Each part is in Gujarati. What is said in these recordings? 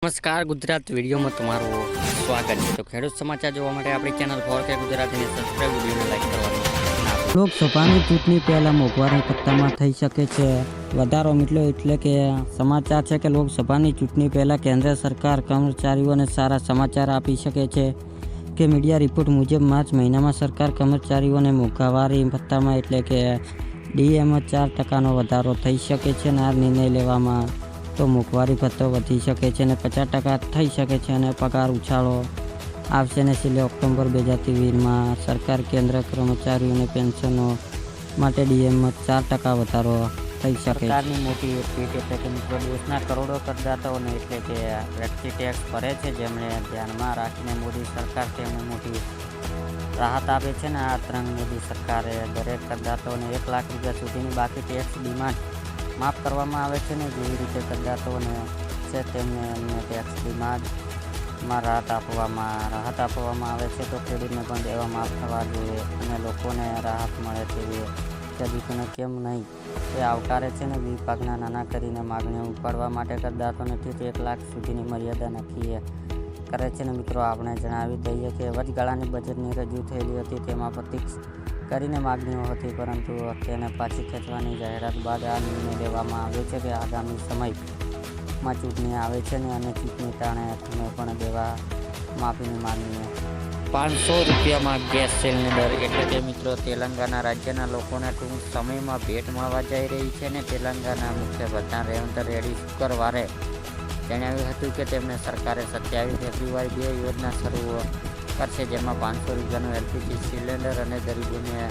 નમસ્કાર ગુજરાત વિડીયોમાં તમારું સ્વાગત છે। તો ખેડૂત સમાચાર જોવા માટે આપણી ચેનલ ફોરકે ગુજરાતીને સબસ્ક્રાઇબ વિડીયોને લાઈક કરવાનું ના ભૂલતા। લોકસભાની ચૂંટણી પહેલા મોંઘવારી પત્તામાં થઈ શકે છે વધારો મિત્રો એટલે કે સમાચાર છે કે લોકસભાની ચૂંટણી પહેલા કેન્દ્ર સરકાર કર્મચારીઓને સારા સમાચાર આપી શકે છે કે મીડિયા રિપોર્ટ મુજબ માર્ચ મહિનામાં સરકાર કર્મચારીઓને મોંઘવારી ભથ્થામાં એટલે કે ડીએમાં 4% વધારો થઈ શકે છે અને આ નિર્ણય લેવામાં તો મોંઘવારી ભથ્થો વધી શકે છે અને 50% થઈ શકે છે અને પગાર ઉછાળો આવશે અને છેલ્લે ઓક્ટોબર 2023માં સરકાર કેન્દ્ર કર્મચારીઓને પેન્શનો માટે ડીએમાં 4% વધારો થઈ શકે છે। સરકારની મોટી ટ્વીટ એટલે કે મિત્રો દેશના કરોડો કરદાતાઓને એટલે કે વ્યક્તિ ટેક્સ ભરે છે જેમણે ધ્યાનમાં રાખીને મોદી સરકાર તેમને મોટી રાહત આપે છે ને આ તરંગ મોદી સરકારે દરેક કરદાતાઓને 1 લાખ રૂપિયા સુધીની બાકી ટેક્સ ડિમાન્ડ માફ કરવામાં આવે છે ને જેવી રીતે કરદાતાઓને છે તેમને ટેક્સ ડિમાન્ડમાં રાહત આપવામાં આવે છે તો ખેડૂતને પણ દેવા માફ થવા જોઈએ અને લોકોને રાહત મળે તેવી ખેડૂતોને કેમ નહીં તે આવકારે છે ને વિભાગના નાના કરીને માગણીઓ ઉપાડવા માટે કરદાતાઓને 1 લાખ સુધીની મર્યાદા નક્કી કરે છે ને મિત્રો આપણે જણાવી દઈએ કે વચગાળાની બજેટની રજૂ થયેલી હતી તેમાં પ્રતીક્ષ કરીને માગણીઓ હતી પરંતુ તેને પાછી ખેંચવાની જાહેરાત બાદ આ નિર્ણય લેવામાં આવ્યો છે કે આગામી સમયમાં ચૂંટણી આવે છે ને અને ચૂંટણી ટાણે તમે પણ દેવા માફીની માગણીઓ 500 રૂપિયામાં ગેસ સિલિન્ડર એટલે કે મિત્રો તેલંગાણા રાજ્યના લોકોને ટૂંક સમયમાં ભેટ મળવા જઈ રહી છે ને તેલંગાણા મુખ્યપ્રધાન રેવંત રેડ્ડી શુક્રવારે જણાવ્યું હતું કે તેમણે સરકારે 27 ફેબ્રુઆરી 2 યોજના શરૂ કરશે જેમાં 500 રૂપિયાનું એલપીજી સિલિન્ડર અને ગરીબોને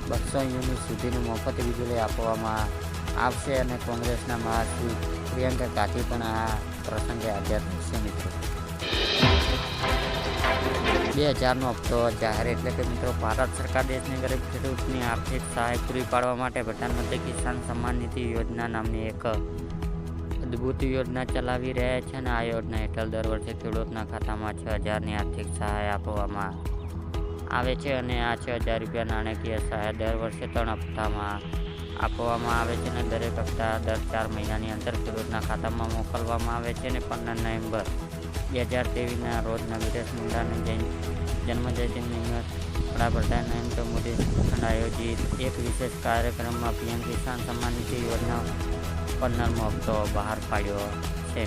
200 યુનિટ સુધીનું મફત વીજળી આપવામાં આવશે અને કોંગ્રેસના મહાસચિવ પ્રિયંકા ગાંધી પણ આ પ્રસંગે હાજર રહેશે મિત્રો। 2000નો હપ્તો જાહેર એટલે કે મિત્રો ભારત સરકાર દેશની ગરીબ ખેડૂતની આર્થિક સહાય પૂરી પાડવા માટે પ્રધાનમંત્રી કિસાન સન્માન નિધિ યોજના નામની એક અદ્ભુત યોજના ચલાવી રહ્યા છે અને આ યોજના હેઠળ દર વર્ષે ખેડૂતના ખાતામાં 6000ની આર્થિક સહાય આપવામાં આવે છે અને આ 6000 રૂપિયા નાણાકીય સહાય દર વર્ષે 3 હપ્તામાં આપવામાં આવે છે અને દરેક હપ્તા દર 4 મહિનાની અંતર ખેડૂતના ખાતામાં મોકલવામાં આવે છે અને 15 નવેમ્બર 2023ના રોજ નવીરેશ મુંડાની જન્મજયંતિ નિમિત્તે વડાપ્રધાન નરેન્દ્ર મોદી આયોજિત એક વિશેષ કાર્યક્રમમાં પીએમ કિસાન સન્માન નિધિ યોજના 15મો હપ્તો બહાર પાડ્યો છે।